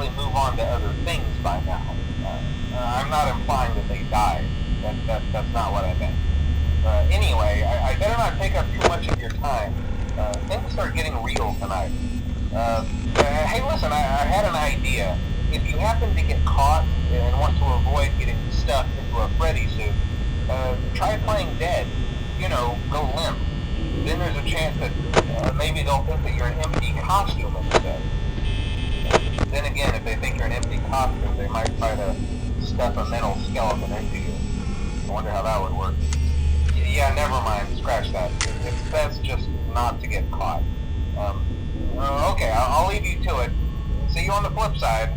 obviously move on to other things by now. I'm not implying that they died. That's not what I meant. Anyway, I better not take up too much of your time. Things start getting real tonight. Hey, listen, I had an idea. If you happen to get caught and want to avoid getting stuffed into a Freddy suit, try playing dead. You know, go limp. Then there's a chance that maybe they'll think that you're an empty costume instead. Then again, if they think you're an empty costume, they might try to stuff a mental skeleton into you. I wonder how that would work. Yeah, never mind. Scratch that. It's best just not to get caught. Okay, I'll leave you to it. See you on the flip side.